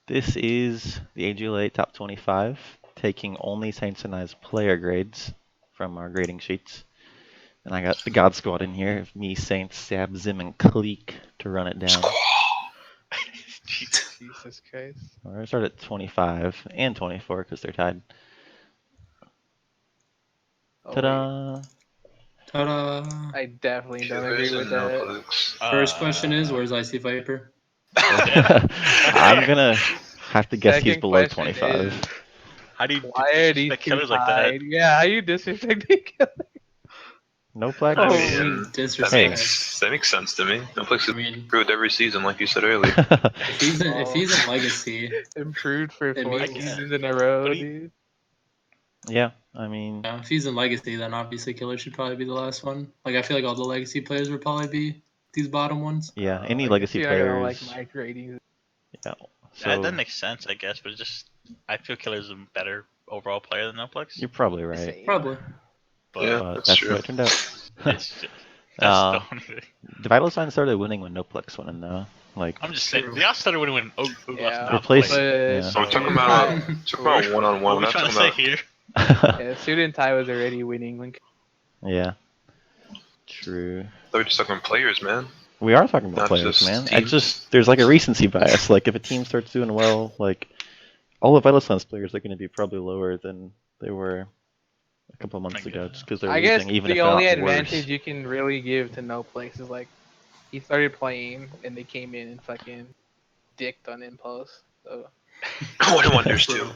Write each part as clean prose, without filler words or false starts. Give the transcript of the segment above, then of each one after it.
This is the AGLA Top 25, taking only Saints and I's player grades from our grading sheets. And I got the God Squad in here, me, Saints, Sab, Zim, and Cleak to run it down. Jesus Christ. We're going to start at 25 and 24 because they're tied. Oh, Ta-da! Ta-da! I definitely don't agree with that. First question is, where's Icy Viper? I'm going to have to guess he's Second below question 25. is, How do you why are these disrespect two Killerz like tied? that? Yeah, how you disrespecting Killerz? Noplex? Oh, I mean, disrespect. That makes sense to me. Noplex I mean, improved every season, like you said earlier. if he's in Legacy, Improved for It 4 makes- seasons in a row, But he- dude. Yeah, I mean, if he's in Legacy, then obviously Killerz should probably be the last one. Like, I feel like all the Legacy players would probably be these bottom ones. yeah, any I guess legacy you're not gonna like players. my ratings. Yeah, That so makes sense, I guess, but it's just I feel Killerz is a better overall player than Noplex. you're probably right. Same. Probably. But Yeah. But That's that's true. what it turned out. it's just, that's the only thing. The Vital Sign started winning when Noplex went in, though. Like, I'm just saying, the odds started winning when Ouglaf Yeah, Replace- played. yeah. So we're talking Student about Tie- one-on-one. What We're are we not trying to talking say about. here? Yeah, Student Tie was already winning. When yeah, true. We're just talking players, man. We are talking about Not players, just man. I teams. just there's like a recency bias. Like, if a team starts doing well, like all the Vital Signs players are going to be probably lower than they were a couple months I ago, guess. just because they're I guess losing, even if the they're only not advantage worse. you can really give to Noplex is like he started playing and they came in and fucking dicked on impulse. So What do wonders too.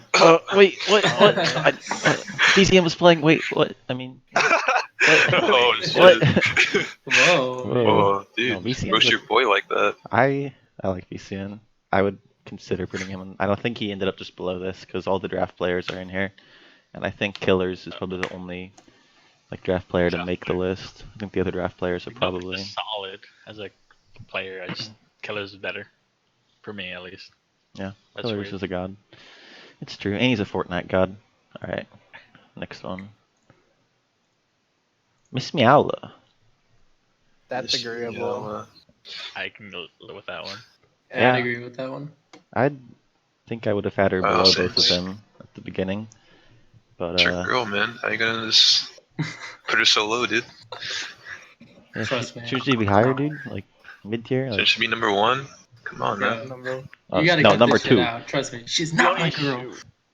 Wait, what? What? Oh, DCM was playing. Wait, what? I mean, Oh, what? shit. Whoa. Whoa. Oh, dude. No, VCN Roast was- your boy like that. I like VCN. I would consider putting him in. I don't think he ended up just below this because all the draft players are in here, and I think Killerz is probably the only like draft player to Draft make the list. I think the other draft players are Noplex probably. is solid as a player. I just Killerz is better, for me at least. Yeah, That's Killerz weird. is a god. It's true, and he's a Fortnite god. All right, next one. MsMeowla. that's agreeable. I can go with that one. Yeah. I'd agree with that one. I think I would have had her Wow, below both of Saints. them at the beginning, but It's your girl, man. How you gonna just put her so low, dude? yeah, Trust me. should she be higher, dude? Like mid tier? So Like, it should be number one. Come on, man. Number You gotta no, cut number this shit two. out. Trust me. She's not my girl.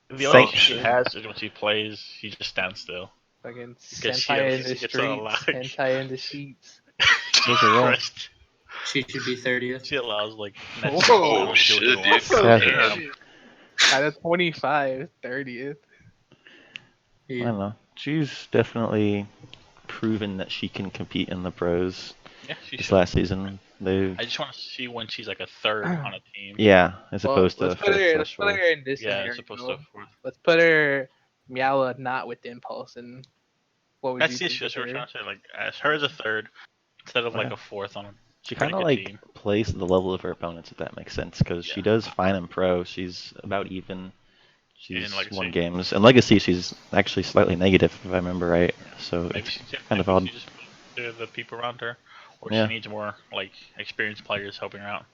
The only Saint- issue she has is when she plays, she just stands still. fucking Because she senpai in the gets so loud. streets, hentai in the sheets. Those are wrong. Christ. She should be 30th. She allows like Whoa, to do shit, what dude. she wants. Yeah. Damn. Out of 25, 30th. I don't know. She's definitely proven that she can compete in the pros. Yeah, she This should. last season, they I just want to see when she's like a third on a team. yeah, as Well, opposed to let's put fifth her. Let's slash put fourth. her in this Yeah, scenario. as opposed to a fourth. Let's put her Meowla not with impulse, and what would That's you the think issue. of That's what we're her? trying to say. Like, as her as a third instead of like Yeah. a fourth on a She pretty kind of good like team. plays the level of her opponents, if that makes sense, because she Yeah. does fine in pro. She's about even. She's Legacy. won games. In Legacy, she's actually slightly negative, if I remember right. So Maybe it's she's kind of maybe odd. she just the people around her, or Yeah. she needs more like experienced players helping her out.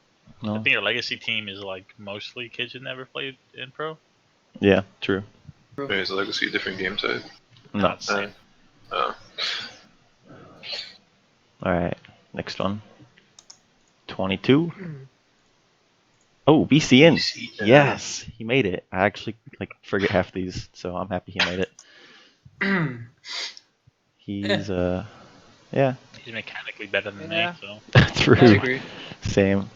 I No. think her legacy team is like mostly kids who never played in pro. Yeah, true. Maybe it's a legacy, different game type. No. Not the same. Oh. All right, next one. 22. Oh, BCN. Yes, he made it. I actually like forget half these, so I'm happy he made it. He's yeah, He's mechanically better than Yeah. me, so I true. agree. Same.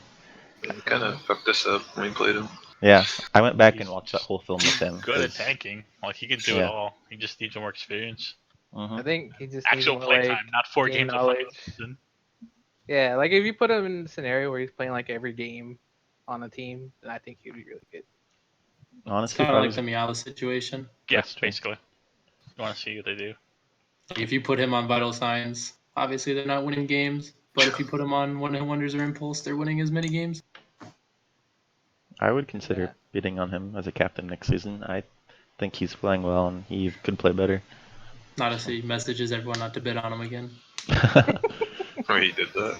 Kind of fucked us up when we played him. Yeah, I went back and He's- watched that whole film with him. good at 'cause- tanking. Like he can do it Yeah. all. He just needs more experience. Mhm. I think he just Actual needs more, play like, time, not 4 game games of knowledge. season. Yeah, like if you put him in a scenario where he's playing like every game on a team, then I think he'd be really good. It's Honestly, kind if of I like was- the Meowla situation. Yeah, That's true. basically. You want to see what they do. Like, if you put him on Vital Signs, obviously they're not winning games. But if you put him on One Hit Wonders or Impulse, they're winning as many games. I would consider Yeah. bidding on him as a captain next season. I think he's playing well and he could play better. Honestly, messages everyone not to bid on him again. Oh, he did that.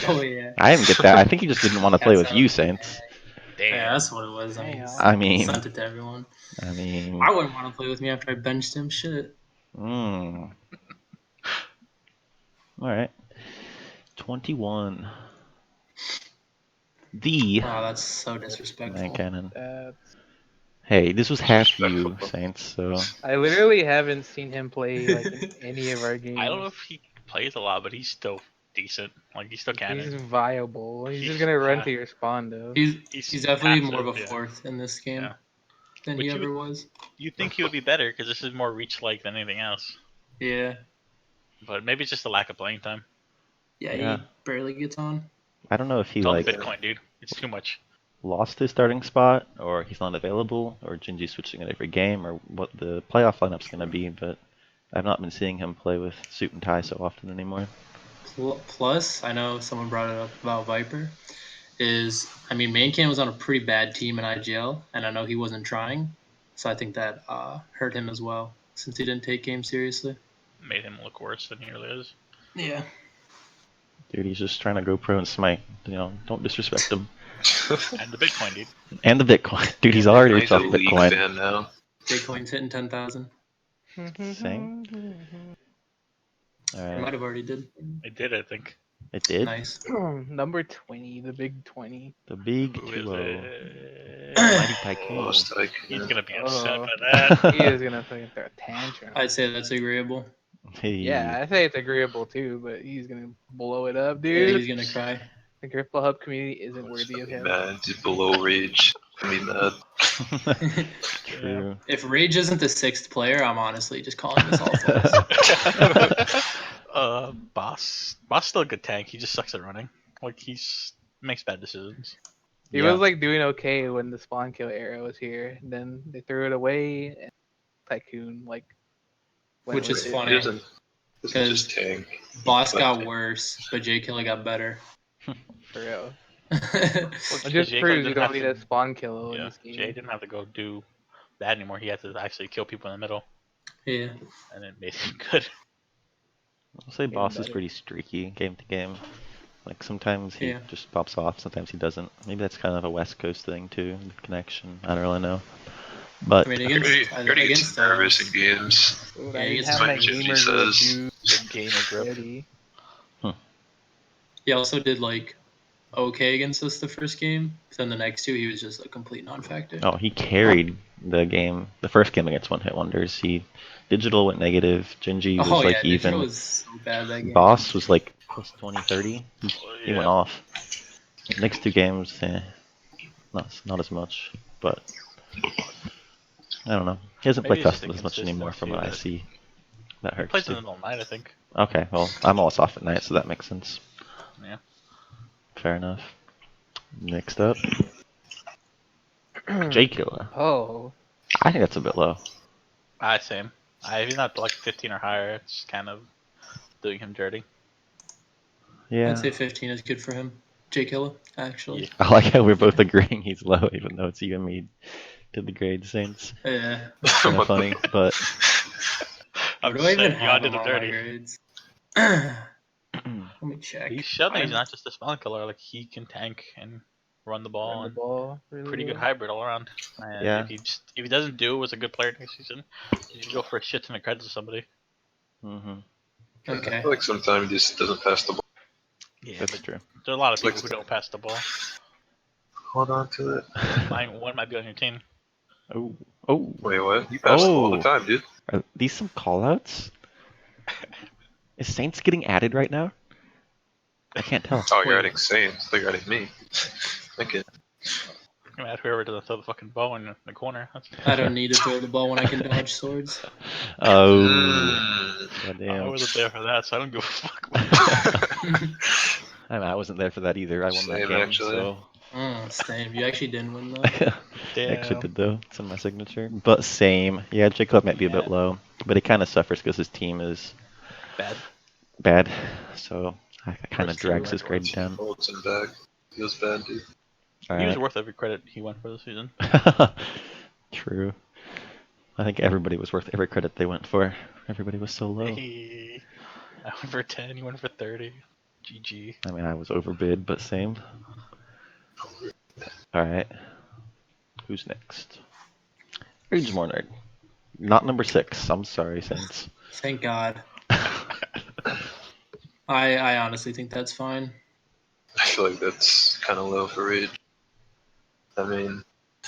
Oh yeah. I didn't get that. I think he just didn't want to play That with you, sounds Saints. Damn. Yeah, that's what it was. I mean, Sent it to everyone. I mean, I wouldn't want to play with me after I benched him. Shit. All right. 21. The Wow, that's so disrespectful. Canon. That's... Hey, this was half you, Disrespectful. Saints. So I literally haven't seen him play like in any of our games. I don't know if he plays a lot, but he's still decent. Like he's still He's Canon. viable. He's just He's gonna run pa- to your spawn though. He's definitely more of a passive, yeah. fourth in this game Yeah. than But he you ever would- was. You'd think he would be better because this is more reach-like than anything else. Yeah. But maybe it's just a lack of playing time. Yeah, Yeah. he barely gets on. I don't know if he It's all like Bitcoin, dude. It's too much. lost his starting spot, or he's not available, or Gingy switching it every game, or what the playoff lineup's gonna be. But I've not been seeing him play with suit and tie so often anymore. Plus, I know someone brought it up about Viper. Main Can was on a pretty bad team in IGL, and I know he wasn't trying. So I think that hurt him as well, since he didn't take games seriously. Made him look worse than he really is. Yeah. Dude, he's just trying to go pro and smite. Don't disrespect him. And the Bitcoin, dude. And the Bitcoin. Dude, he's already He's rich a off league Bitcoin. fan now. Bitcoin's hitting 10,000. Same. It might Alright. have already did. It did, I think. It did? Nice. Number 20, the big 20. The big Who is 2-0. it? Mighty Tycoon. BossTycoon. He's gonna be upset Oh. by that. He is gonna fucking throw a tantrum. I'd say that's agreeable. Hey. Yeah, I say it's agreeable too, but he's gonna blow it up, Yeah, dude. he's gonna cry. The Gripple Hub community isn't worthy of him. Mad, just below rage. I mean that. True. If Rage isn't the sixth player, I'm honestly just calling this all false. Boss still a good tank. He just sucks at running. Like makes bad decisions. He was like doing okay when the spawn kill era was here. And then they threw it away, and Tycoon went Which with is it. funny. He doesn't just tank. Boss got worse, but Jeakilla got better. For real. Yeah, It just Jay proves didn't you don't have need to- a spawn kill in Yeah, this game. Jay didn't have to go do that anymore. He had to actually kill people in the middle, and it made him good. I'll say Boss is better. pretty streaky game to game. Like sometimes he Yeah. just pops off, sometimes he doesn't. Maybe that's kind of a West Coast thing too, the connection. I don't really know. But I mean, He already gets nervous in games. Dude, Yeah, I he didn't gets have my funny shit he gamer says. review Big gamer grip. ready. he also did okay against us the first game. But then the next two, he was just a complete non-factor. oh, he carried the first game against One Hit Wonders. Digital went negative, Gingy was like Digital even. was so bad that game. Boss was like plus 20, 30. He went Yeah. off. Next two games, not as much, but I don't know. He doesn't play Maybe it's just Festival as much anymore from what I inconsistency see. That He hurts plays in too. the middle of the night, I think. Okay, well, I'm always off at night, so that makes sense. Yeah. Fair enough. Next up, Jeakilla. Oh, I think that's a bit low. Same. If he's not like 15 or higher, it's kind of doing him dirty. Yeah. I'd say 15 is good for him. Jeakilla, actually. Yeah. I like how we're both agreeing he's low, even though it's you and me to the grade Saints. Yeah. Kind of funny, but I'm Where do I even saying you have did him him on my dirty. grades? Let me check. He's shown that he's not just a spawn killer. Like he can tank and run the ball. run the And ball. Really pretty good well. hybrid all around. And Yeah. if he doesn't do as a good player next season, he should go for a shit ton of credit to somebody. mhm, I Okay. feel like sometimes he just doesn't pass the ball. Yeah, that's but true. there are a lot of Like- people who don't pass the ball. Hold on to it. One might be on your team. Oh, Wait, what? You pass the ball all Oh. the time, dude. are these some callouts? Is Saints getting added right now? I can't tell. Oh, you're Wait. adding Saints. They're adding me. Okay. I'm gonna add whoever doesn't throw the fucking ball in the corner. That's I don't need to throw the ball when I can dodge swords. Oh, Mm. I goddamn. wasn't there for that, so I don't give a fuck. I wasn't there for that either. I won that Same, game, actually. so Same. You actually didn't win though. I actually did though. It's in my signature. But same. Yeah, Jeakilla might be a bit Yeah. low, but he kind of suffers because his team is Bad. bad. So that kind of Versus drags his grade Once he down. holds him back. Feels bad, dude. All He was right. worth every credit he went for this season. True. I think everybody was worth every credit they went for. Everybody was so low. Hey, I went for 10, he went for 30. GG. I mean, I was overbid, but same. All right. Who's next? Rage Nerd. Not number 6. I'm sorry, Saints. Thank God. I honestly think that's fine. I feel like that's kind of low for Rage. I mean,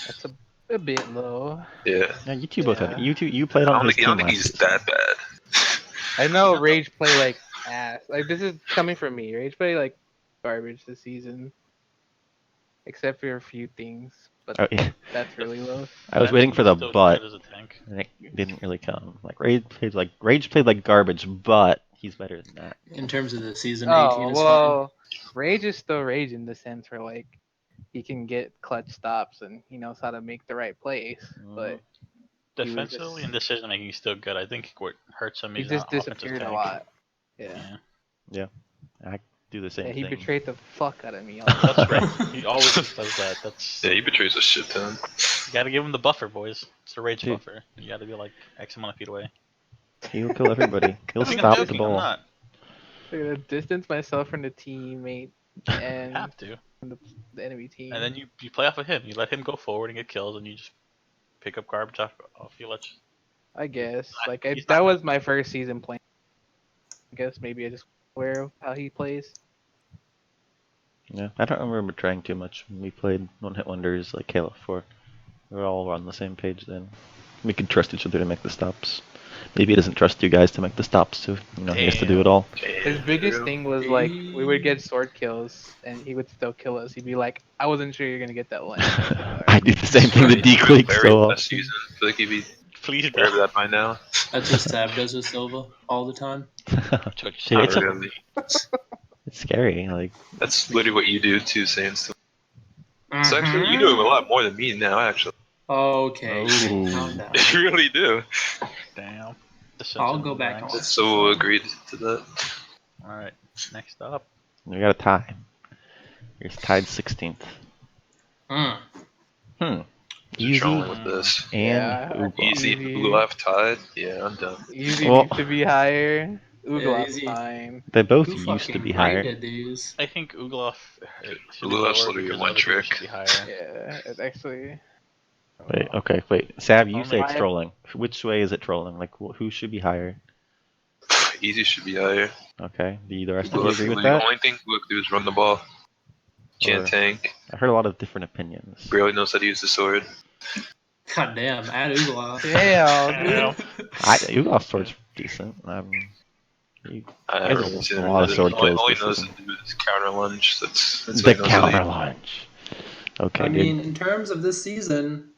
That's a bit low. yeah. Yeah, you two both have it. Yeah. You played I on don't his think, I don't team think last he's season. that bad. I know Rage play like ass. Like this is coming from me. Rage play like garbage this season, except for a few things. But Oh, yeah. that's really low. I was waiting for the Still but, good as a tank. and it didn't really come. Like Rage played like garbage, but he's better than that. In terms of the season, 18 Oh is fine. well, Rage is still Rage in the sense where like he can get clutch stops and he knows how to make the right plays. But he was Defensively just- and decision making, he's still good. I think what hurts him, he he's just not offensive disappeared tank. a lot. Yeah. Yeah. I do the same Yeah, he thing. betrayed the fuck out of me. That's right. He always does that. That's Yeah, he betrays a shit ton. you gotta give him the buffer, boys. It's the Rage Dude. buffer. You gotta be like X amount of feet away. He'll kill everybody. He'll I think stop I'm the joking, I'm ball. not. I'm gonna distance myself from the teammate You and have to. from the enemy team. And then you play off of him. You let him go forward and get kills, and you just pick up garbage off your ledge. I guess like He's that not- was my first season playing. I guess maybe I just aware of how he plays. Yeah, I don't remember trying too much when we played One Hit Wonders like Halo 4. We were all on the same page then. We could trust each other to make the stops. Maybe he doesn't trust you guys to make the stops, so he has to do it all. His biggest thing was like we would get sword kills and he would still kill us. He'd be like, "I wasn't sure you're gonna get that one." I do the same thing to Dcleak so last often. season. I feel like he'd be Please, aware of bro. that by now. That's what Sab does with Silva all the time. Dude, Not it's, really. it's scary. Like, That's literally what you do too, Saints. It's actually, Mm-hmm. you do him a lot more than me now, actually. Okay, Ooh. calm down. You really do. Damn. I'll go back Ranks. on. That's so agreed to that. Alright, next up. we got a tie. You're tied 16th. Mm. Easy What's wrong with this? and Yeah, Ouglaf. Easy, Easy. Ouglaf tied? Yeah, I'm done. Easy Well- needs to be higher. Ouglaf's Easy. fine. They both Who used to fucking be higher. rated these? I think Ouglaf should be Ouglaf's lower literally because one other people trick. should be higher. Yeah, it actually. Wait. Sav, you Only- say it's I- trolling. Which way is it trolling? Like, who should be higher? Easy should be higher. Okay. Do the rest of you Ouglaf, agree with the that? only thing Ouglaf do is run the ball. Can't Or- tank. I heard a lot of different opinions. Barely knows how to use the sword. God damn, add Ouglaf. Damn, Damn. Ouglaf's sword's decent. You I guys never have considered a lot of it. sword All kills he this knows season. to do is counter lunge. That's The what he knows to counter do. launch. Okay, I dude. mean, in terms of this season,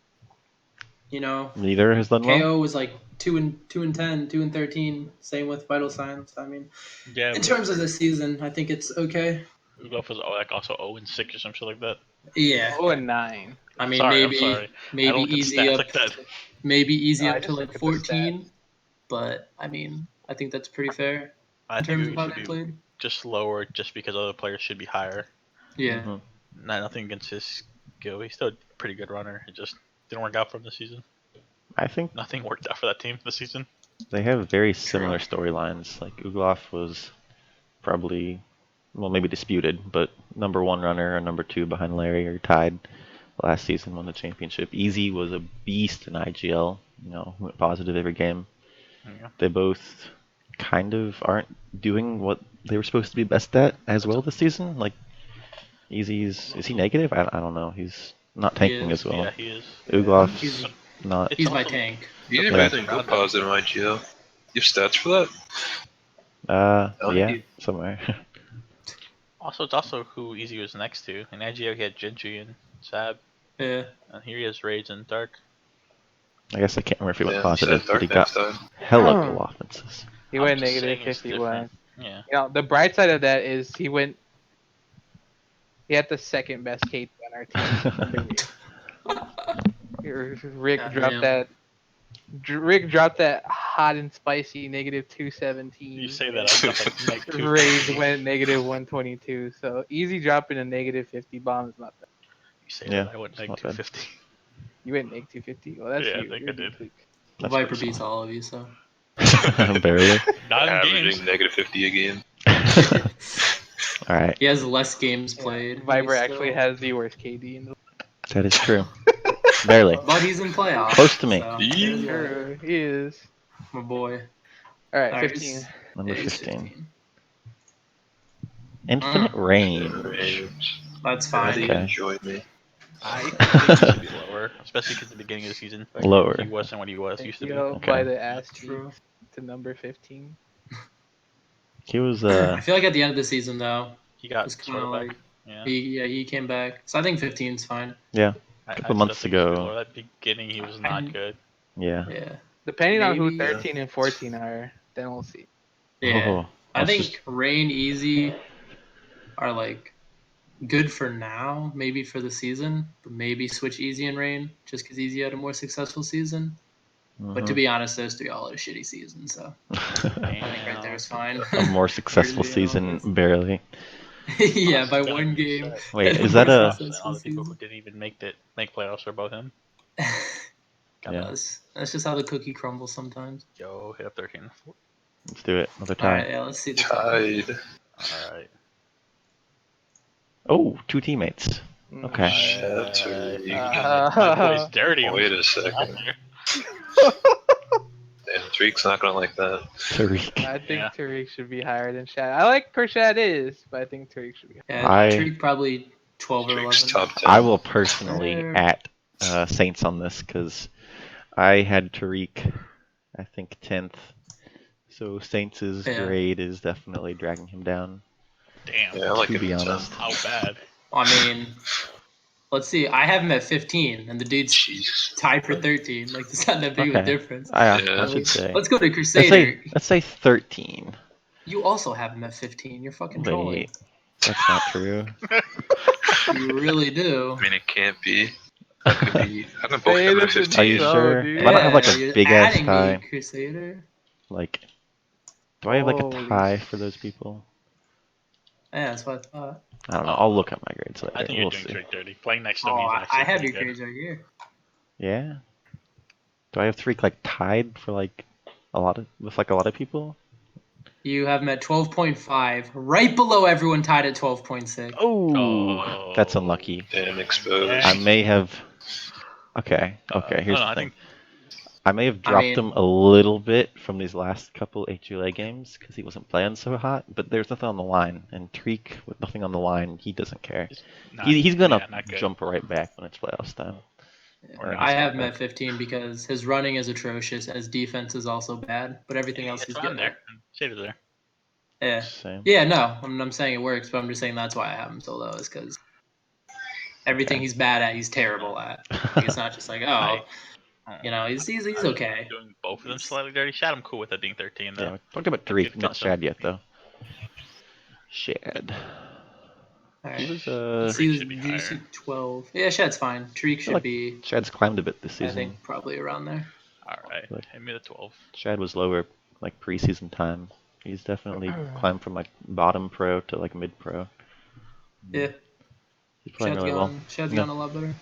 Neither has done well. KO was like 2 and 10, 2 and 13. Same with Vital Signs. I mean, Yeah, in terms of this season, I think it's okay. Ouglaf was like also 0 and 6 or some shit like that. Yeah. 0-9. I mean, Sorry, I'm maybe sorry. I maybe don't look at easy stats up, like that. maybe easy I up to just like look at the 14. But I mean, I think that's pretty fair I in think terms it of how should they be played. just lower, just because other players should be higher. Yeah. Mhm. Nothing against his skill. He's still a pretty good runner. It just didn't work out for him this season. I think Nothing worked out for that team this season. they have very similar storylines. Like, Ouglaf was probably, well, maybe disputed, but number 1 runner and number 2 behind Larry are tied. Last season won the championship. Easy was a beast in IGL. Went positive every game. Yeah. They both kind of aren't doing what they were supposed to be best at as well this season. Like, is he negative? I don't know. He's not tanking is, as well. Yeah, he is. Ouglaf's He's- not. He's my also- tank. You didn't Yeah. even go positive in IGL. You have stats for that? Yeah, somewhere. Also, it's also who Easy was next to. In IGO, he had ixGingy and Sab, Yeah. and here he has Rage and Dark. I guess I can't remember if he went Yeah, positive, said but he Dark got next time. hella Oh. go offenses. He I'm went just negative saying it's 51. different. You Yeah. know, the bright side of that is he had the second best KD on our team. Rick God dropped damn. that. Rick dropped that hot and spicy negative 217. You say that, I got like Meg 2. Rage went negative 122. So Easy dropping a negative 50 bomb is not bad. You say Yeah, that, I went it's Meg not bad. 250. You went neg 250. Well, that's Yeah, I you. think You're I did. Dcleak. That's Viper pretty beats all of you, so. solid. Barely. Not in Averaging games. negative 50 a game. All right, He has less games played. Viper He's actually still- has the worst KD in the that is true. Barely. But he's in playoffs. Close to me. So Yeah. there's that. Sure, he is. My boy. All right, All right, 15. Number Ace 15. InfiniteRain. Range. That's How do fine. you Okay. enjoy me? I think he should be lower, especially because the beginning of the season. Like, Lower. He wasn't what he was Thank used to you be. Okay. by the ass True. cheeks to number 15. He was I feel like at the end of the season though, He it got was kind sort of of like back. Yeah. he came back. So I think 15 is fine. yeah. I couple still months think he should be ago. lower. That beginning, he was not good. Yeah. Yeah. Depending on who Maybe. 13 and 14 are, then we'll see. Yeah. Oh, I let's think just- Rain, Ezy are like good for now, maybe for the season, but maybe switch Ezy and Rain just because Ezy had a more successful season. But to be honest, those three all had a shitty season, so I think right there is fine. a more successful Just being season, honest. barely. Yeah, by Honestly, one I'm game. upset. Wait, had is more that a- successful All the people who season. didn't even make playoffs are above him. Yeah. That's just how the cookie crumbles sometimes. Yo, hit up 13. Let's do it. Another All right, tie. yeah, let's see the tie. Tied. All right. Oh, two teammates. Okay. Shad and Tariq. My boy's dirty. Wait a second. Damn, Tariq's not gonna like that. Tariq. I think Yeah. Tariq should be higher than Shad. I like where Shad is, but I think Tariq should be higher. Yeah, I- Tariq probably 12 or Tariq's 11. top 10. I will personally Fair. at Saints on this because I had Tariq, I think 10th. So Saints' Yeah. grade is definitely dragging him down. Damn. Yeah, I like To him be at 10. honest. How bad? I mean, let's see. I have him at 15, and the dude's Jeez. tied for 13. Like, there's not that big of a Okay. difference. I Yeah. should say. Let's go to Let's Crusader. say 13. You also have him at 15. You're fucking trolling. Wait, that's not true. You really do. I mean, it can't be. How could be? How can both Say have it at isn't 15? Are you so, sure? dude. If I don't have like a you're big ass adding tie, me, Crusader. like, do I have like a Holy tie for those people? Yeah, that's what I thought. I don't know. I'll look at my grades later. I think We'll you're doing see. Tariq dirty. Playing next to him, Oh, he's I actually have pretty your good. grades right here. Yeah. Do I have Tariq like tied for like a lot of people? You have him at 12.5, right below everyone tied at 12.6. Oh, that's unlucky. Damn, exposed. Yeah. I may have. Okay. Here's no, the I thing. think I may have I dropped mean- him a little bit from these last couple AGLA games because he wasn't playing so hot. But there's nothing on the line, and Tariq with nothing on the line, he doesn't care. not, He's gonna yeah, not good. jump right back when it's playoffs time. Or I have not him at 15 because his running is atrocious, and his defense is also bad, but everything else It's is on good. there. Shade is there. Yeah. Same. Yeah, no, I'm saying it works, but I'm just saying that's why I have him so low, is because everything Okay. he's bad at, he's terrible at. Like, it's not just like, oh, you know, he's okay. Doing both of them slightly dirty. Shad, I'm cool with that being 13 though. Yeah, we talked about Good Tariq, not stuff. Shad yet though. Shad. All He right. was Let's Tariq see, should be did you higher. see 12? Yeah, Shad's fine. Tariq should like be, Shad's climbed a bit this I season. think, probably around there. All right, Like- hit me the 12. Shad was lower like preseason time. He's definitely climbed from like bottom pro to like mid pro. Yeah, He's playing really well. Shad's No. gone a lot better.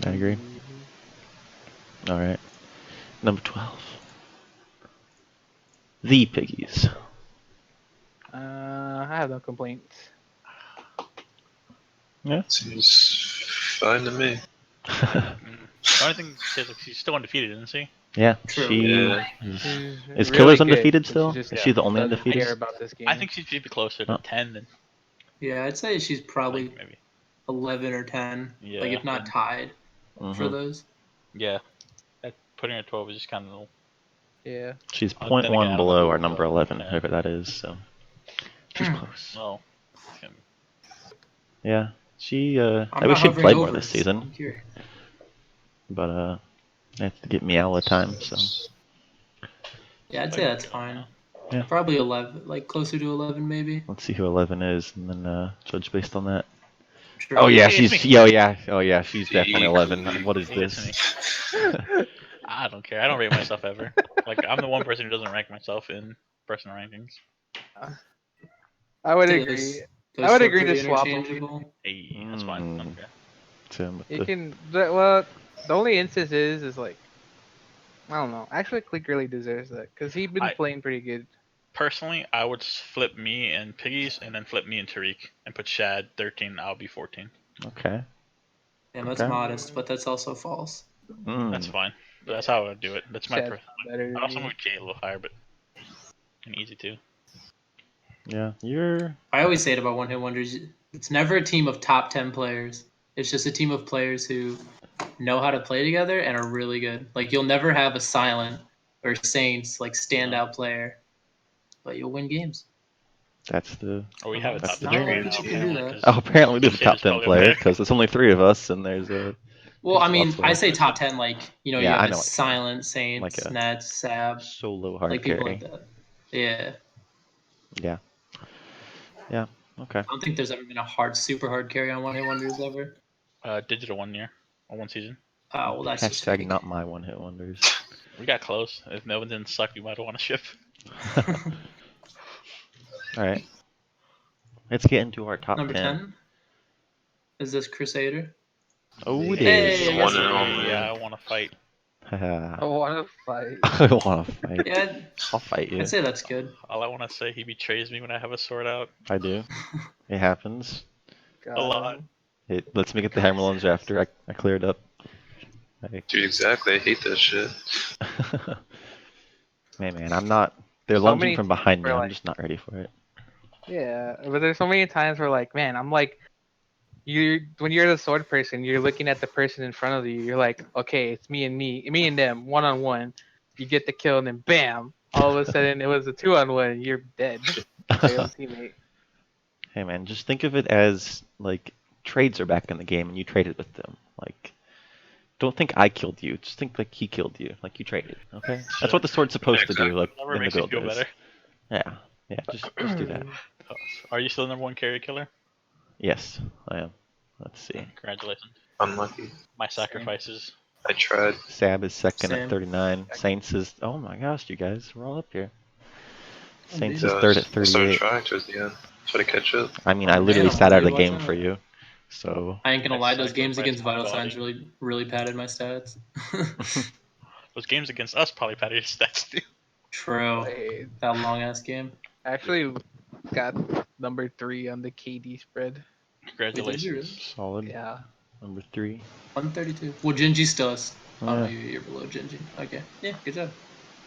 I agree. All right, number 12. The Piggies. I have no complaints. Seems fine to me. The only thing is like, she's still undefeated, isn't she? Yeah, True. she Yeah. is really Killerz good, undefeated but she still? just Is she the only doesn't undefeated? care about this game. I think she should be closer to Oh. 10 than Yeah, I'd say she's probably like, maybe. 11 or 10, Yeah, like if not and- tied for Mhm. those. Yeah, putting her at 12 is just kind of. Yeah. She's Then 0.1 again, I don't below know our who- number 11, yeah. whoever that is. So she's close. Well, Yeah, she. I'm I not wish she'd hovering play more over this it, so I'm season, curious. but I have to get MsMeowla time. So Yeah, I'd say that's fine. Yeah. Probably 11, like closer to 11 maybe. let's see who 11 is, and then judge based on that. Sure. Oh yeah, It's she's. me. Oh yeah, she's definitely 11. What is It's this? I don't care. I don't rate myself ever. Like I'm the one person who doesn't rank myself in personal rankings. I would Those- agree. those I would feel agree to pretty swap 'em. interchangeable. Hey, that's fine. Mm. Okay. Tim with You the- can. Well, the only instance is like, I don't know. Actually, Cleak really deserves that because he's been playing pretty good. Personally, I would flip me and Piggies, and then flip me and Tariq, and put Shad 13. I'll be 14. Okay. And that's Okay. modest, but that's also false. That's fine. That's how I would do it. That's my Shad's preference. better than I also you. move Jay a little higher, but and Easy too. Yeah, you're. I always say it about one hit wonders. It's never a team of top 10 players. It's just a team of players who know how to play together and are really good. Like you'll never have a Silent or Saints like standout player, but you'll win games. That's the. Or we have a that's top the 10 player dream. now. You can do Apparently, that. 'cause Oh, apparently we do have a Shit top is 10 probably player over there. because there's only 3 of us, and there's a. Well, I mean, Slothful. I say top 10 like, you Yeah, have I a know what you mean. Silent, Saints, Like a Nets, Sab, solo hard like people carry. like that. Yeah. Yeah. Yeah. Okay. I don't think there's ever been a super hard carry on one hit wonders ever. Digital 1 year or 1 season. Oh, well, that's just Hashtag fake. not my one hit wonders. We got close. If Melvin didn't suck, we might have won a ship. All right. Let's get into our top Number 10. 10 is this Crusader. Oh, it Hey, is. I got One and some- only. Yeah, I want to fight. I want to fight. I want to fight. Yeah, I'll fight you. I'd say that's good. All I want to say, he betrays me when I have a sword out. I do. It happens. God. A lot. It lets me get the hammerlones after I cleared up. Dude, exactly. I hate that shit. Man, I'm not. They're So lunging many from behind me. times where, I'm like- just not ready for it. Yeah, but there's so many times where like, man, I'm like, when you're the sword person, you're looking at the person in front of you. You're like, okay, it's me and them, 1-on-1. You get the kill, and then bam, all of a sudden it was a 2-on-1. You're dead by your own teammate. Hey man, just think of it as like trades are back in the game and you traded with them. Like, don't think I killed you. Just think like he killed you. Like you traded. Okay, that's what the sword's supposed to do. Like Whatever in the makes you guild feel is. better. Yeah. Just do that. Are you still #1 carry killer? Yes, I am. Let's see. Congratulations. Unlucky. My sacrifices. I tried. Sab is second Same. at 39. Saints is. Oh my gosh, you guys, we're all up here. Saints Indeed. is third at I started 38. trying towards the end. Try to catch up. I mean, Oh, I literally man, sat out of the watch game out. for you. So I ain't gonna I lie, those games sacrificed against my Vital body. Signs really padded my stats. Those games against us probably patted your stats too. True. Wait, That long ass game. actually got number 3 on the KD spread. Congratulations. solid. Yeah. Number 3. 132. Well, Gingy still is. Oh no, Yeah. you're below Gingy. Okay. Yeah, good job.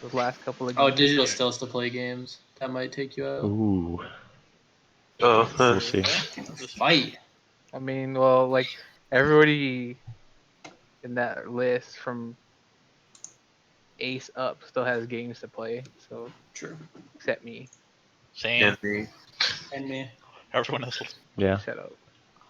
Those last couple of Oh, games. Digital still has to play games. That might take you out. Ooh, Oh, we'll see. Fight. I mean, well, like everybody in that list from Ace up still has games to play, so True. except me. Same. and me. And me. Everyone else. Yeah, Shut up.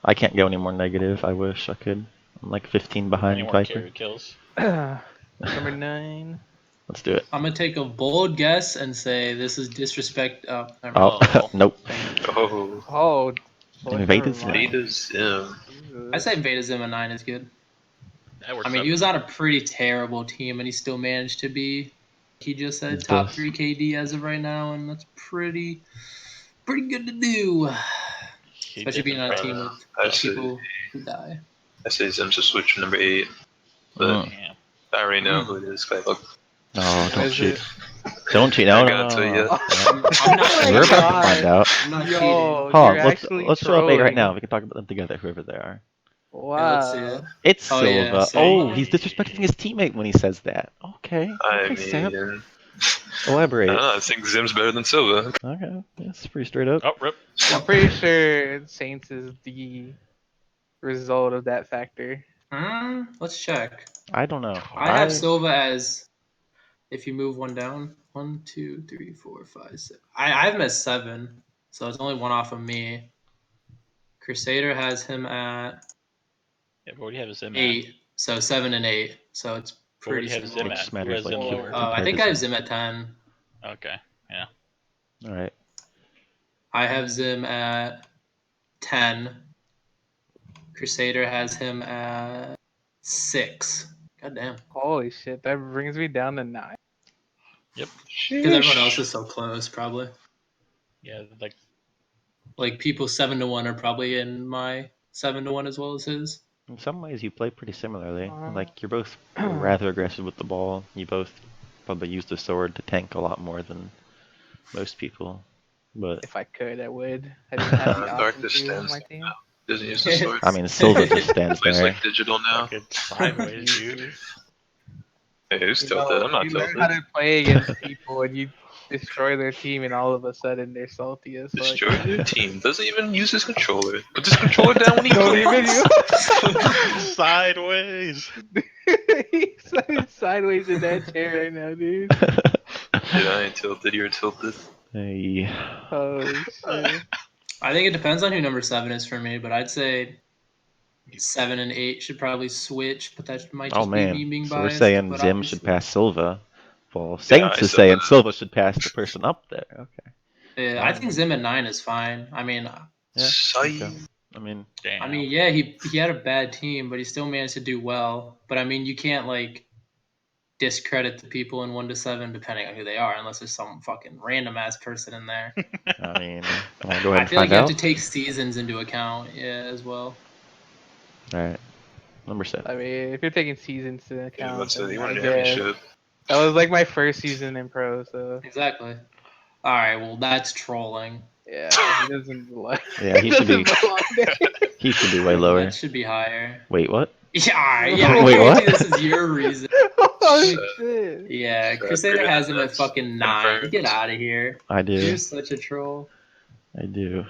I can't go any more negative. I wish I could. I'm like 15 behind Anyone Viper. carry kills. Number 9. Let's do it. I'm gonna take a bold guess and say this is disrespect. Oh, never Oh, mind. nope. Oh, Oh, boy, Invayda never Zim. mind. Invayda Zim. Jesus. I say Invayda Zim at 9 is good. That works I mean, out. he was on a pretty terrible team, and he still managed to be. He just said top Yes. 3 KD as of right now, and that's pretty good to do. He Especially did being on a Invayda. team with I say, people who die. I say Zim's a switch for number 8. But Damn. I already know who it is. 'Cause I looked. No, What don't is cheat. it? Don't cheat. No, I no, gotta no, tell no, you. no. I'm not We're about God. to find out. I'm not Yo, cheating. Hold you're on, actually let's show up 8 right trolling. now. We can talk about them together, whoever they are. Wow. Yeah, let's see it. It's Oh, Silva. yeah, so- Oh, he's disrespecting his teammate when he says that. Okay. I Okay, Sab. mean, I Elaborate. don't know. I think Zim's better than Silva. Okay, that's pretty straight up. Oh, rip. I'm pretty sure Saints is the result of that factor. Let's check. I don't know. I have Silva as, if you move one down, 1, 2, 3, 4, 5, 6. I have him as 7, so it's only one off of me. Crusader has him at Yeah, but what do you have Zim at? 8, so 7 and 8, so it's But where do pretty you have Zim similar. It at? just Who matters has like Zim you lower? I compared think to I have Zim. Zim at 10. Okay. Yeah. All right. I have Zim at 10. Crusader has him at 6. God damn. Holy shit, that brings me down to 9. Because everyone else is so close, probably. Yeah, like Like people 7 to 1 are probably in my 7 to 1 as well as his. In some ways, you play pretty similarly. Like you're both rather aggressive with the ball. You both probably use the sword to tank a lot more than most people. But If I could, I would. I didn't have the Darkness option to on stands my team. Doesn't use the sword. I mean, Silva just stands Plays there. like digital now. Fucking sideways, dude. Hey, who's You tilted? know, I'm not you learn how tilted. to play against people and you destroy their team, and all of a sudden they're salty as fuck. Destroy their team. Doesn't even use his controller. Put his controller down when he Don't even plays. Sideways. He's sideways in that chair right now, dude. Dude, I ain't tilted. You're tilted. Hey. Oh shit. I think it depends on who number 7 is for me, but I'd say 7 and 8 should probably switch, but that might Oh just be me man. being So we're biased. saying but Zim should obviously- pass Silva. Well, Yeah, Saints I is said saying that. Silva should pass the person up there. Okay. Yeah, I think Zim at 9 is fine. I mean, Yeah. Psych. Okay. I mean, Damn. yeah, he had a bad team, but he still managed to do well. But I mean, you can't like discredit the people in 1 to 7 depending on who they are, unless there's some fucking random ass person in there. I mean, can I go ahead I and feel like find you have out? to take seasons into account, yeah, as well. All right. Number 7. I mean, if you're taking seasons into Yeah, account, that's it. then You I won a guess. championship. That was like my first season in pro, so Exactly. All right, well that's trolling. yeah, he doesn't like. Yeah, he should be. belong there. He should be way lower. That should be higher. Wait, what? Yeah, all right, yeah. I Wait, guarantee what? this is your reason. Oh shit! Yeah, Shad Crusader bigger has than him at us. fucking 9. Confirmed. Get out of here. I do. You're such a troll. I do.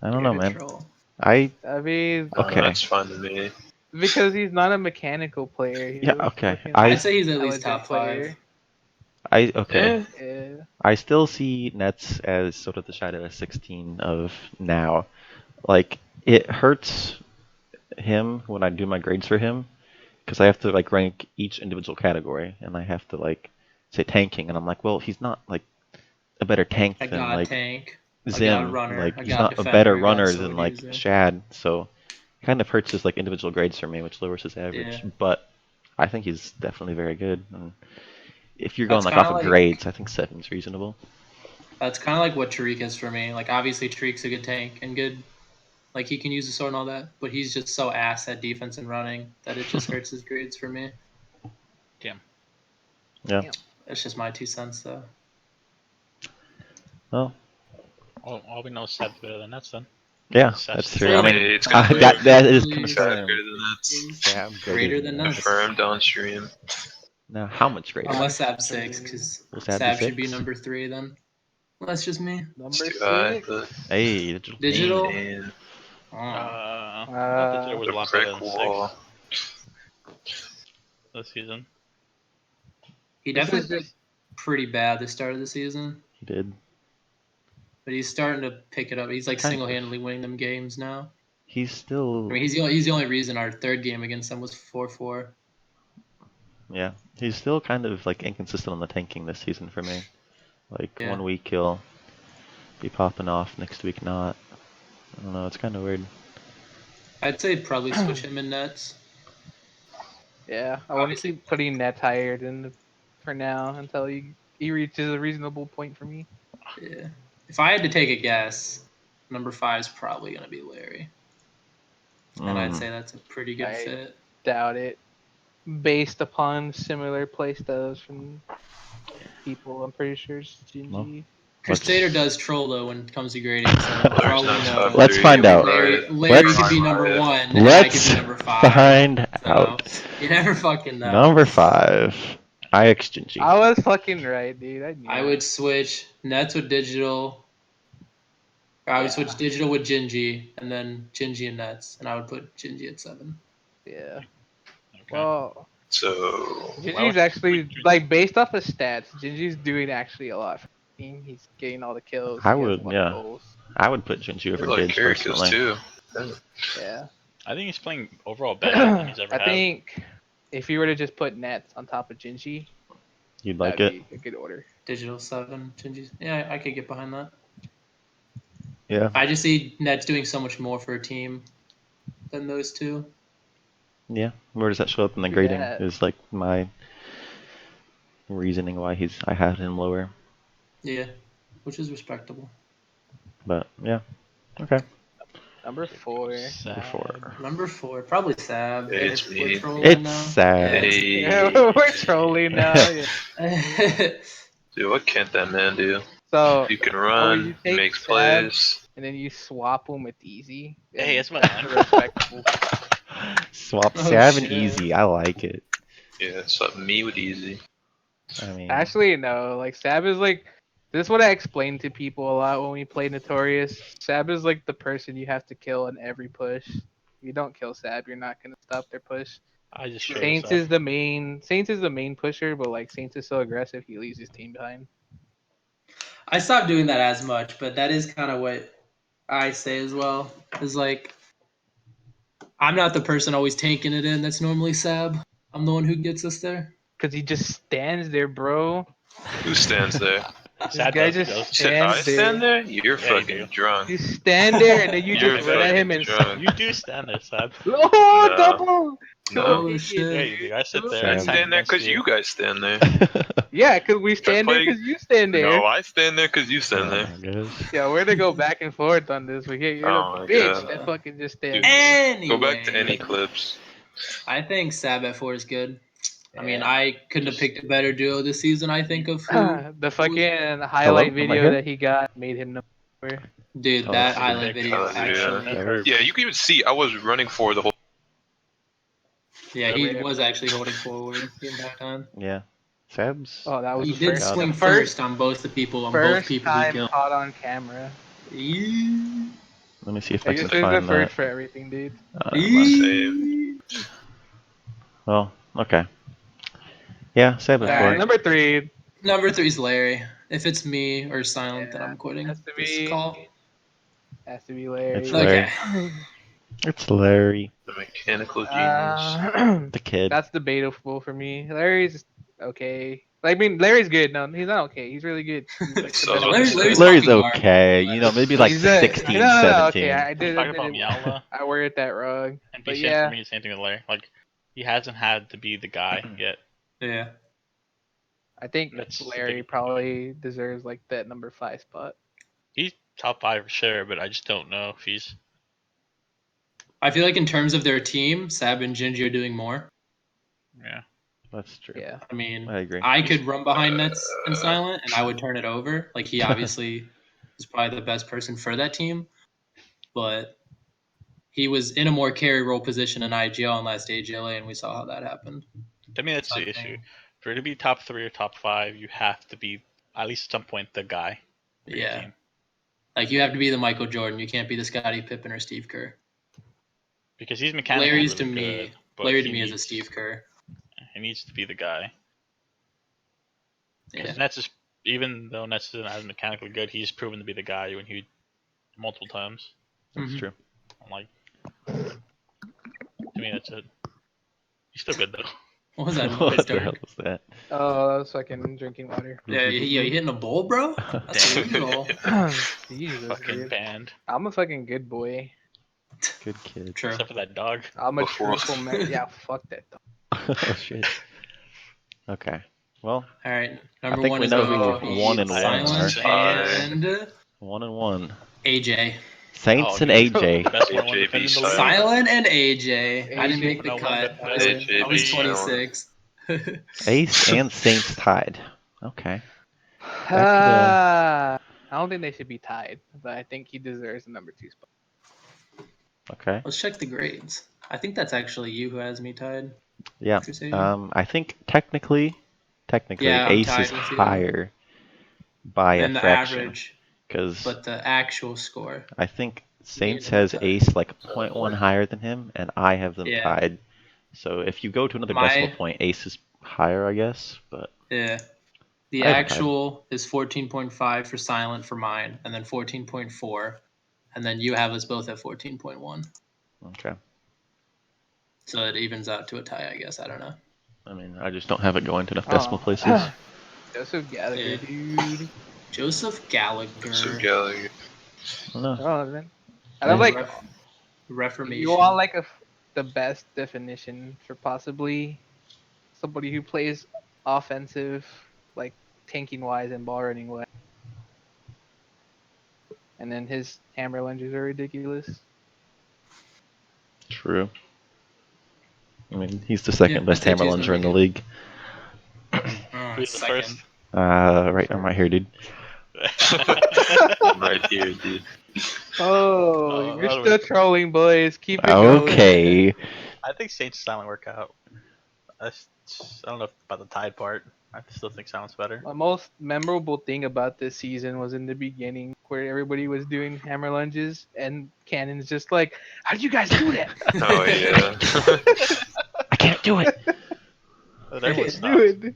I don't You're know, a man. troll. I mean, Okay. That's fine to me. because he's not a mechanical player. He's Yeah, a okay. fucking I'd say he's at least intelligent top 5. player. okay. Yeah. I still see Nets as sort of the Shadow S16 of now. Like, it hurts him when I do my grades for him, because I have to like rank each individual category, and I have to like say tanking, and I'm like, well, he's not like a better tank I than got like tank. I got Zim. runner. Like, I he's got not defender. a better I got runner sword than like user. Shad, so it kind of hurts his like individual grades for me, which lowers his average. Yeah. But I think he's definitely very good. And if you're going That's like off kinda of like- grades, I think 7's reasonable. That's kind of like what Tariq is for me. Like, obviously, Tariq's a good tank and good. Like, he can use the sword and all that, but he's just so ass at defense and running that it just hurts his grades for me. Damn. Yeah. That's just my 2 cents, though. Well, All we know is Seb's better than Nets then. yeah, Seb's that's the true. same. I mean, Hey, it's confirmed. that is Shad Shad confirmed. greater than that. Sab Greater than Nets. us. Confirmed on stream. Now, how much greater? Unless Sab 6, because Will Sab Sab be should be 6? number 3 then. Well, that's just me. Number It's too high, 6. but Hey, digital. Digital? and Oh. I thought Digital was a the lot better brick than wall. 6 this season. He This definitely is played just- pretty bad the start of the season, He did. but he's starting to pick it up. He's like Kind of. single-handedly winning them games now. He's still. I mean, he's the only reason our third game against them was 4-4. Yeah, he's still kind of like inconsistent on the tanking this season for me. Like Yeah. 1 week he'll be popping off, next week not. I don't know. It's kind of weird. I'd say probably switch him in nets. Yeah, I want to keep putting Nets higher than for now until he reaches a reasonable point for me. Yeah. If I had to take a guess, number 5 is probably going to be Larry. And I'd say that's a pretty good I- fit. Doubt it. Based upon similar playstyles from people, I'm pretty sure it's Gingy. Crusader does troll, though, when it comes to grading, so for all we Larry's know, not Let's 5'3", find out. Larry Let's- could be number 1, and I could Let's be number 5. find So, out. you never fucking know. Number 5, ixGingy. I was fucking right, dude. I knew. I would switch Nets with Digital. Or I would switch Digital with Gingy, and then Gingy and Nets, and I would put Gingy at 7. Yeah. Okay. Well, So Gingy's actually like based off of stats. Gingy's doing actually a lot for the team. He's getting all the kills. I he has would, a lot yeah. of goals. I would put Gingy I over like Dids carry kills personally. too. Yeah. I think he's playing overall better than he's ever I had. think if you were to just put Nets on top of Gingy, You'd like that'd it? be a good order. Digital 7, Gingy. Yeah, I could get behind that. Yeah. I just see Nets doing so much more for a team than those two. Yeah. Where does that show up in the True grading? that. Is like my reasoning why I had him lower. Yeah, which is respectable. But yeah. Okay. Number 4. Number 4. Number 4, probably Sab. Yeah, it's if me. we're trolling It's now. Sab. Hey. Yeah, we're trolling now. Yeah. Yeah. Dude, what can't that man do? So He can you run, he take makes Sab? plays. and then you swap them with Ezy. Hey, it's that's mine. respectable. Swap Oh, Sab and shit. Ezy. I like it. Yeah, so me with Ezy. I mean, Actually, no. Like Sab is like this is what I explain to people a lot when we play Notorious. Sab is like the person you have to kill in every push. If you don't kill Sab, you're not gonna stop their push. I just showed Saints this is the main pusher, but like Saints is so aggressive he leaves his team behind. I stopped doing that as much, but that is kind of what I say as well. Is like, I'm not the person always taking it in. That's normally Sab. I'm the one who gets us there. Cause he just stands there, bro. Who stands there? This Sad guy does, he just does. Said I stands stand there. there? You're Yeah, you fucking do. drunk. You stand there and then you You're just run at him fucking and drunk. You do stand there, Sad. oh, No. double. No. Oh, shit. Yeah, you do. I sit Come there. I Sad. and stand there against because you guys stand there. Yeah, cause we stand there play- because you stand there. No, I stand there because you stand there. oh my gosh. Yeah, we're gonna go back and forth on this. But yeah, you're Oh a my bitch God. that fucking just stands Dude, there. Anyway, Go back to any clips. I think Sab at 4 is good. I mean, Yeah. I couldn't have picked a better duo this season. I think of who. The fucking Hello? highlight Am I video here? that he got made him know. Dude, Oh, that that's highlight ridiculous. video Hallelujah. actually. That was- Yeah, you can even see I was running for the whole. Yeah, he Rip. was actually holding forward the entire time. Yeah. Sab's. Oh, that was He the did first, God. swing the first, first on both the people on both first people he time killed. caught on camera. Yeah. Let me see if I I can guess there's the find that. first for everything, dude. Never mind. Save. Well, okay. Yeah, Sab at Alright. 4. Number 3 Number 3 is Larry. If it's me or Silent, then Yeah, I'm quitting has to this be- call. has to be Larry. It's Larry. Okay. It's Larry, The mechanical genius. the kid. That's debatable for me. Larry's okay. I mean, Larry's good. No, he's not okay. He's really good. He's like the So best Larry's- player. Larry's fucking garbage. okay. You know, maybe like He's a- 16, no, 17. okay. I did. Talking I about did MsMeowla I worded that wrong. and But PCN yeah, for me, same thing with Larry. Like, he hasn't had to be the guy yet. Yeah. I think That's the Larry big- probably deserves like that number 5 spot. He's top 5 for sure, but I just don't know if he's. I feel like in terms of their team, Sab and Gingy are doing more. Yeah. That's true. Yeah. I mean, I agree. I could run behind nets and Silent, and I would turn it over. Like, he obviously is probably the best person for that team, but he was in a more carry role position in IGL and last AGLA, and we saw how that happened. I mean, that's the Something. issue. For it to be top 3 or top 5, you have to be, at least at some point, the guy for your Yeah. team. Like, you have to be the Michael Jordan. You can't be the Scottie Pippen or Steve Kerr. Because he's mechanically Larry's really to me, good, but Larry he to me is a needs- Steve Kerr. He needs to be the guy. Because Yeah. Nets is, even though Nets isn't as mechanically good, he's proven to be the guy when he multiple times. That's Mhm. true. I'm like, to me, that's it. He's still good though. What was that What noise, the hell Dirk? was that? Oh, that was fucking drinking water. Yeah, you hitting a bowl, bro? That's Damn. illegal. Jesus, Fucking dude. banned. I'm a fucking good boy. Good kid. True. Except for that dog. I'm a Before- triple man. Yeah, fuck that. Dog. Oh shit. Okay. Well, All right, number think one we is know going who to be 1 and 1 Silence are. and 1-1. AJ. Saints Oh, and dude. AJ. Best one AJ defending the league. Silent. Silent and AJ. I didn't AJ. make the No one cut. but I was, AJ I was Silent. 26. Ace and Saints tied. Okay. I don't think they should be tied, but I think he deserves the number 2 spot. Okay. Let's check the grades. I think that's actually you who has me tied. Yeah. Crusader. I think technically, Yeah, I'm Ace tied is with you. higher by And a the fraction. average, Because but the actual score. I think Saints them has tied. Ace like 0.1 higher than him, and I have them Yeah. tied. So if you go to another My- decimal point, Ace is higher, I guess. But Yeah. The I have it tied. actual is 14.5 for Silent for mine, and then 14.4. And then you have us both at 14.1. okay. So it evens out to a tie, I guess. I don't know. I mean, I just don't have it going to enough Oh. decimal places. Joseph Gallagher, Yeah. dude. Joseph Gallagher. So Gallagher. I don't know. Oh, man. I don't like. Reformation. You want like the best definition for possibly somebody who plays offensive, like tanking wise and ball running wise. And then his hammer lunges are ridiculous. True. I mean, he's the second Yeah, best I think hammer he's lunger in the number league. Oh, Who's the second. first? Right, I'm right here, dude. I'm right here, dude. Oh, you're still trolling, boys. Keep it going. Okay. I think Saints silent work out. I don't know about the Tide part. I still think silent's better. The most memorable thing about this season was in the beginning where everybody was doing hammer lunges and Canon's just like, how did you guys do that? Oh yeah. I can't do it. But I everyone can't stopped. do it.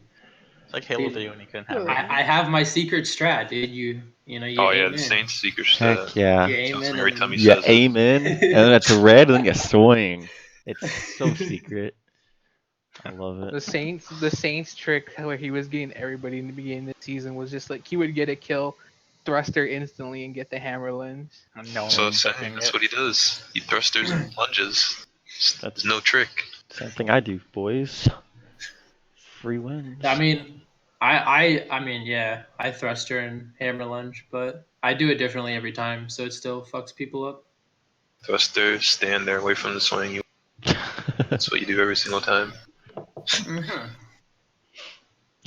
It's like Halo Dude, video when you couldn't have it. I have my secret strat, dude. You Oh aim yeah, in. the Saints secret Heck stat. yeah. You aim in. Every and time he You says it. aim in, and then it's red, and then you swing. It's so secret. I love it. The Saints trick where he was getting everybody in the beginning of the season was just like he would get a kill, thruster instantly, and get the hammer lunge. No one So was saying expecting that's it. what he does. He thrusters and lunges. That's There's no trick. same thing I do, boys. Free wins. I mean, yeah, I thruster and hammer lunge, but I do it differently every time, so it still fucks people up. Thruster, stand there away from the swing. That's what you do every single time. Mm-hmm.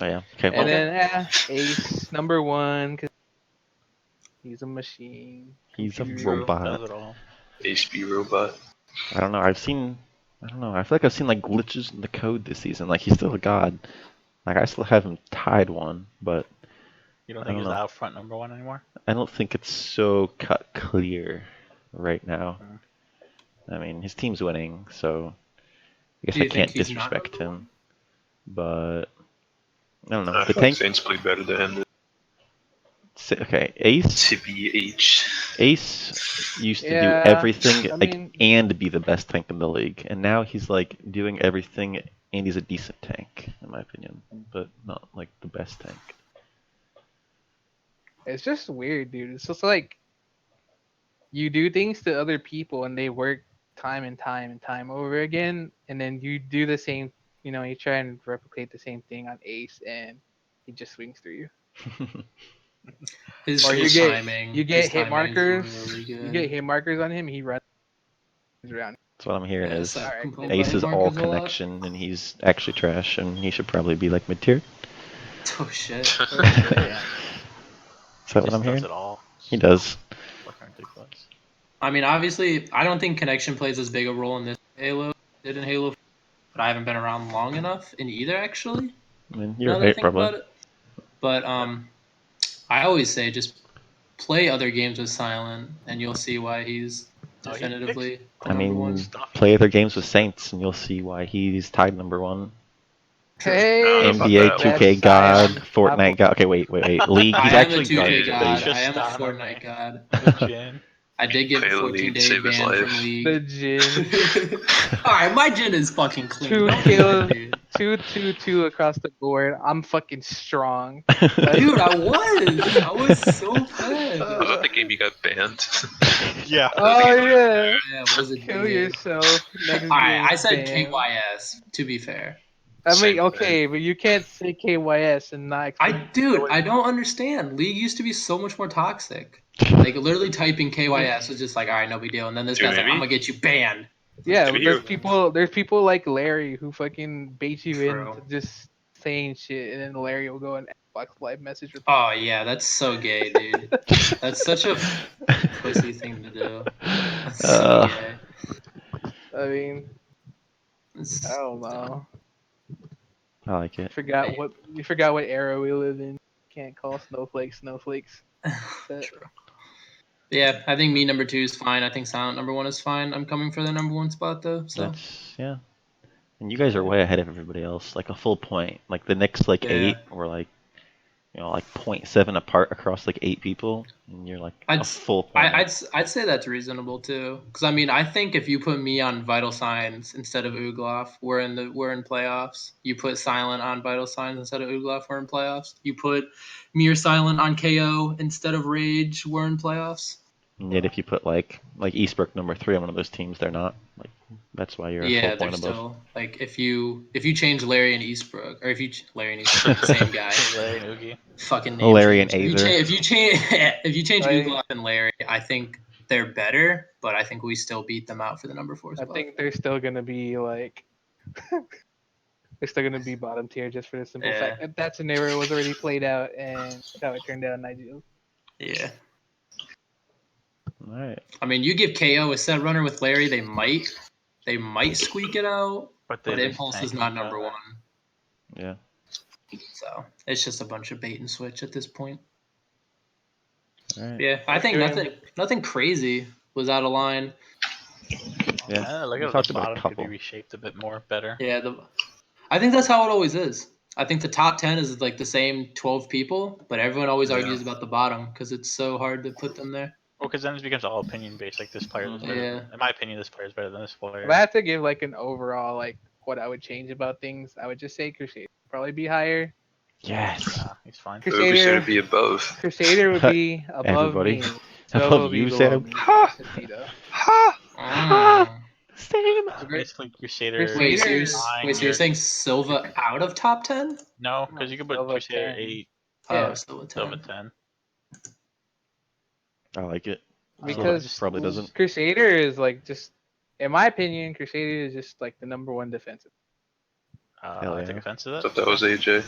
Oh yeah. Okay. Well, And then Ace #1 because he's a machine. he's a Computer. robot. Does it all. HB robot. I don't know. I don't know. I feel like I've seen like glitches in the code this season. Like he's still a god. Like I still have him tied one, but You don't I think don't he's know. out front #1 anymore? I don't think it's so cut clear right now. Mm. I mean, his team's winning, so I guess Do I you think can't he's not disrespect number him. But I don't know. I The feel like tank. Saints play better than him. Okay, Ace. TBH. Ace used to do Yeah, everything I like mean- and be the best tank in the league, and now he's like doing everything and he's a decent tank in my opinion, but not like the best tank. It's just weird, dude. It's just like you do things to other people and they work time and time and time over again, and then you do the same. You try and replicate the same thing on Ace, and he just swings through you. His, Or his timing. you get his hit timing's markers. Really good. You get hit markers on him, he runs around. That's what I'm hearing Yeah, is so Alright, complain Ace about is hit all markers a lot. connection and he's actually trash and he should probably be like mid tier. Oh shit. Yeah. Is that what Just I'm does hearing? it all. He does. Fucking ridiculous. I mean, obviously, I don't think connection plays as big a role in this Halo. Did in Halo, but I haven't been around long enough in either. Actually, I mean, you're now that I right, think probably. about it. But I always say just play other games with Silent, and you'll see why he's Oh, he definitively the I number mean, one. Stuff. play other games with Saints and you'll see why he's tied #1. Hey, About NBA that 2K best God, side on Fortnite Apple. God. Okay, wait. League. He's I am actually a 2K garbage. god. Just I am a down on Fortnite me. god. The gin. I did get Play the 14 league, day save his ban life. from League. The gin. Alright, my gin is fucking clean. 2 Don't do that, kills, dude. 2 across the board. I'm fucking strong. Dude, I was so fast. Was that the game you got banned? Yeah. Oh yeah. Yeah, was it Kill dude? yourself. Next game. Alright, I said ban. KYS, to be fair. I Same mean, thing. okay, but you can't say KYS and not. I don't understand. League used to be so much more toxic. Like literally typing KYS was just like, alright, no big deal. And then this Dude, guy's like, maybe? I'm gonna get you banned. Yeah, To but be there's real. people like Larry who fucking bait you True. into just saying shit, and then Larry will go and Xbox Live message. Oh yeah, that's so gay, dude. That's such a pussy thing to do. That's so gay. I mean, It's I don't know. I like it. You forgot what era we live in. Can't call snowflakes. But True. Yeah, I think me #2 is fine. I think Silent #1 is fine. I'm coming for the #1 spot though. So That's yeah. And you guys are way ahead of everybody else, like a full point. Like the next like Yeah. 8 were like, like 0.7 apart across like 8 people, and you're like a full point. I'd say that's reasonable too. Because I mean, I think if you put me on Vital Signs instead of Ouglaf, we're in playoffs. You put Silent on Vital Signs instead of Ouglaf, we're in playoffs. You put me or Silent on KO instead of Rage, we're in playoffs. And yet if you put like Eastbrook #3 on one of those teams, they're not. Like that's why you're a full Yeah, they're point above. still like if you change Larry and Eastbrook, or if you Larry and Eastbrook, same guy. Larry and Oogie. Fucking name Larry and change. Azer. If you change Like- Ouglaf and Larry, I think they're better, but I think we still beat them out for the #4 I spot. think they're still gonna be like. They're still gonna be bottom tier just for the simple fact that scenario was already played out and that's how it turned out in IGL. Yeah. All right. I mean, you give KO a set runner with Larry, they might squeak it out, But but they Impulse is not number one. Yeah. So it's just a bunch of bait and switch at this point. All right. Yeah, I think nothing crazy was out of line. Yeah. Like We the talked about a bottom could couple. be reshaped a bit more better. Yeah, I think that's how it always is. I think the top 10 is like the same 12 people, but everyone always argues about the bottom because it's so hard to put them there. Well, because then it becomes all opinion based. Like this player is better. Yeah. In my opinion, this player is better than this player. If I had to give like an overall like what I would change about things, I would just say Crusader would probably be higher. Yes. He's fine. Who would Crusader be above? Crusader would be above Everybody. me. Above Silva would be you, below Sam? me. Ha! Just Vito. Ha! Same. Basically, Crusader. Wait, so Crusader- you're saying Silva out of top 10? No, because you could put Silva Crusader 10. 8, Yeah. Oh, Silva 10. Silva 10. I like it. Because Silva probably doesn't. Crusader is like just, in my opinion, Crusader is just like the number one defensive. Hell I yeah. take offense to I that. thought that was AJ.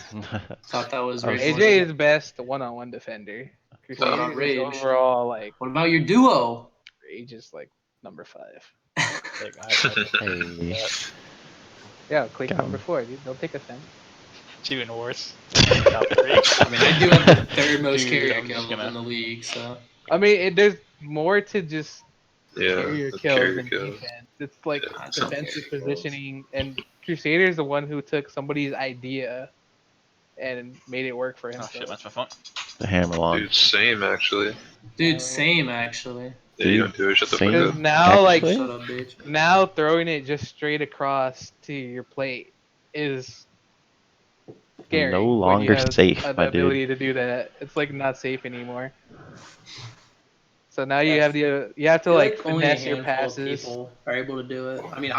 Thought that was I was- Rage. AJ is best one-on-one defender. Crusader about is Rage? overall like What about your duo? Rage is like number 5. Like, Hey. Yeah, Cleak Got number him. 4. Dude, don't take offense. it's even worse. Top 3. I mean, I do have the third most Dude, carrier I'm just kills gonna- in the league, so. I mean, there's more to just Yeah, carrier the kills carrier than kills. defense. It's like Yeah, it's defensive carrier kills. positioning, and Crusader is the one who took somebody's idea and made it work for Oh shit, himself. that's my phone. The hammerlock. Dude, same actually. Dude, same actually. Yeah, you don't do it. Shut the fuck same. Because up. now, like, Actually? Shut up, bitch. now throwing it just straight across to your plate is scary. No when you longer have safe, the my dude. ability to do that. It's like not safe anymore. So now you have the you have to like only a finesse your handful of passes. people are able to do it. I mean,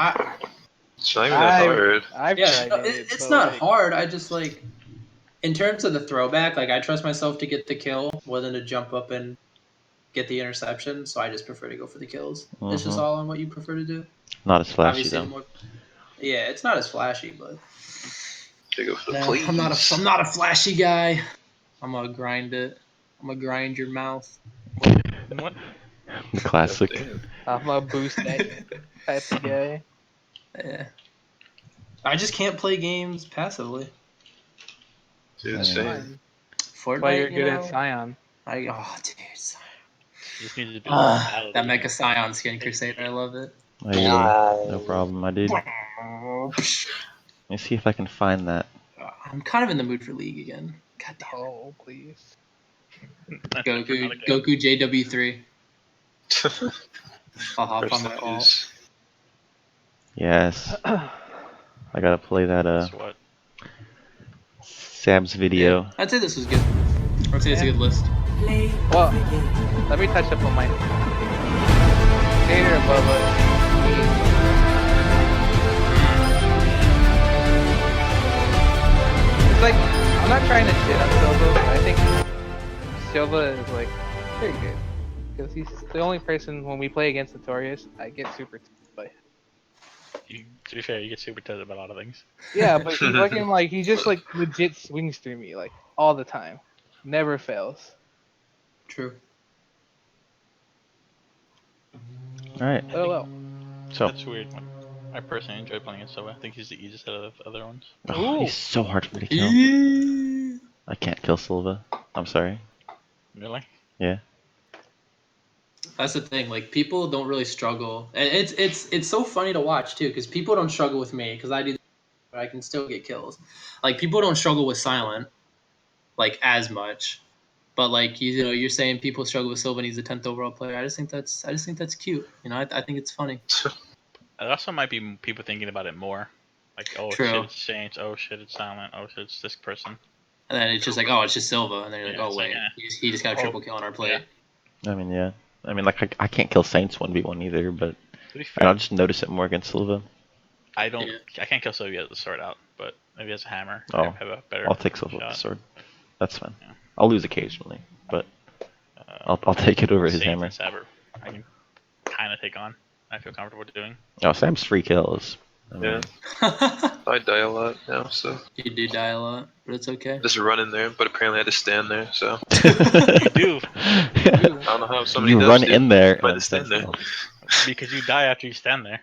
It's not even that hard. I've yeah, tried no, it. it's but, not like, hard. I just like, in terms of the throwback, like I trust myself to get the kill more than to jump up and get the interception. So I just prefer to go for the kills. It's just Mhm. all on what you prefer to do. Not as flashy Obviously, though. the more. Yeah, it's not as flashy, but They go for the no, plays. I'm not a flashy guy. I'm gonna grind it. I'm gonna grind your mouth. What? The classic. Damn. I'm a boost that type of guy. Yeah. I just can't play games passively. Dude, Yeah. same. Fine. Fortnite, That's why you're you good know, at Scion. dude, Scion. You just need to be battle That the Mecha Scion skin Crusader, I love it. Hey, no problem, my dude. Let me see if I can find that. I'm kind of in the mood for League again. God damn it. Oh, please. Goku JW3. I'll hop Rest on my in alt. peace. Yes. I gotta play that Guess what? Sab's video. Yeah, I'd say this was good. I'd say it's a good list. Well, let me touch up on my Crusader above us. It's like I'm not trying to shit on Silva, but I think Silva is like very good because he's the only person when we play against Notorious I get super by. To be fair, you get super tilted about a lot of things. Yeah, but he's fucking like he just like legit swings through me like all the time, never fails. True. Alright, Oh well. so. That's weird. I personally enjoy playing it, so I think he's the easiest out of the other ones. Oh, Ooh. he's so hard for me to kill. Yeah. I can't kill Silva. I'm sorry. Really? Yeah. That's the thing. Like people don't really struggle, and it's so funny to watch too, because people don't struggle with me because I do, but I can still get kills. Like people don't struggle with Silent, like as much, but like you know you're saying people struggle with Silva and he's the 10th overall player. I just think that's cute. You know, I think it's funny. It also might be people thinking about it more. Like, oh True. shit, it's Saints. Oh shit, it's Silent. Oh shit, it's this person. And then it's just like, oh, it's just Silva, and then you're like, Yeah, oh it's like, wait, eh. he just got a triple kill on our plate. I mean, yeah. I mean, like, I can't kill Saints 1v1 either, but To be I fair, don't just notice it more against Silva. I don't. Yeah. I can't kill Silva as a sword out, but maybe as a hammer. Oh, I have a better. I'll take Silva with the shot. sword. That's fine. Yeah. I'll lose occasionally, but I'll take it over his Saints hammer. and Saber, I can kind of take on. I feel comfortable doing. Oh, Sam's free kills. I mean, Yeah. I die a lot now, so You do die a lot, but it's okay. just run in there. But apparently I had to stand there, so You do, I don't know how somebody You does run it. in there By and the stand there. because you die after you stand there.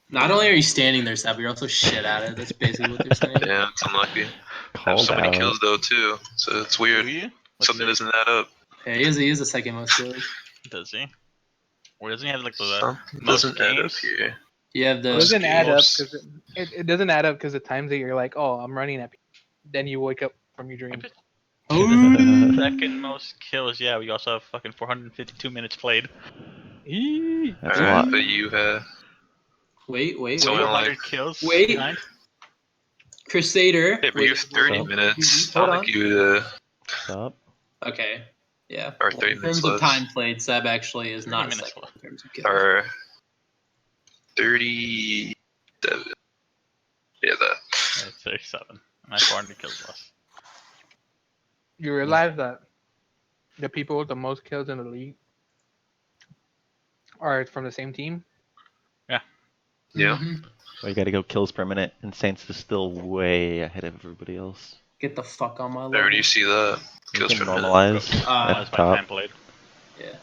Not only are you standing there, Sab, but you're also shit at it. That's basically what they're saying. Yeah, it's unlucky. I have Called so many out. kills though too, so it's weird. Do you? Let's Something see. doesn't add up. Hey, Ezy is the second most kills. Does he? Or doesn't he have like the Something most doesn't add up games? here. You have It the doesn't add up games. because it doesn't add up because the times that you're like, oh, I'm running at, then you wake up from your dream. Second most kills. Yeah, we also have fucking 452 minutes played. Eee. That's a Alright, lot. but you have wait. So only 400 like kills Wait. behind. Crusader. hey, but you have 30 Wait. minutes. Hold I'd on. like you to What's up? Okay. Yeah. Or Well, 30 in minutes terms of less. time played, Seb actually is 30 not minutes second left. in terms of kills. or 37. Yeah, that. It's 37. I have 400 kills less. You realize that the people with the most kills in the league are from the same team. Yeah. Well, you gotta go kills per minute, and Saints is still way ahead of everybody else. Get the fuck on my Where do level. you see that? You Kills can per minute. normalize Normalized at by top. time played. Yeah.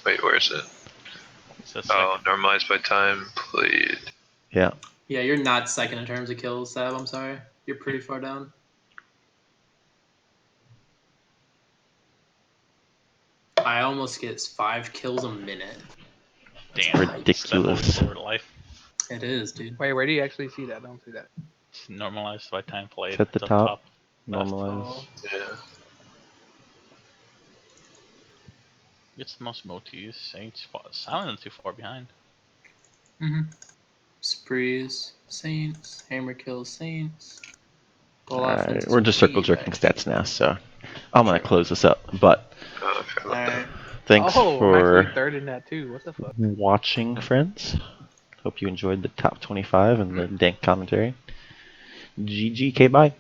Wait, where is it? It says Oh, second. normalized by time played. Yeah. Yeah, you're not second in terms of kills, Sab. I'm sorry. You're pretty far down. I almost get 5 kills a minute. Damn. Ridiculous. That life. It is, dude. Wait, where do you actually see that? I don't see that. It's normalized by time played. It's at the up top. left. Normalize. Oh, Yeah. It's the most motis. Saints. Silent isn't too far behind. Sprees, Saints, hammer kills, Saints. Goal Alright, offense. we're just circle jerking stats now, so I'm gonna close this up. But Fair about that. Alright. thanks oh, I'm actually for third in that too. What the fuck? watching, friends. Hope you enjoyed the top 25 and the dank commentary. GGK, bye.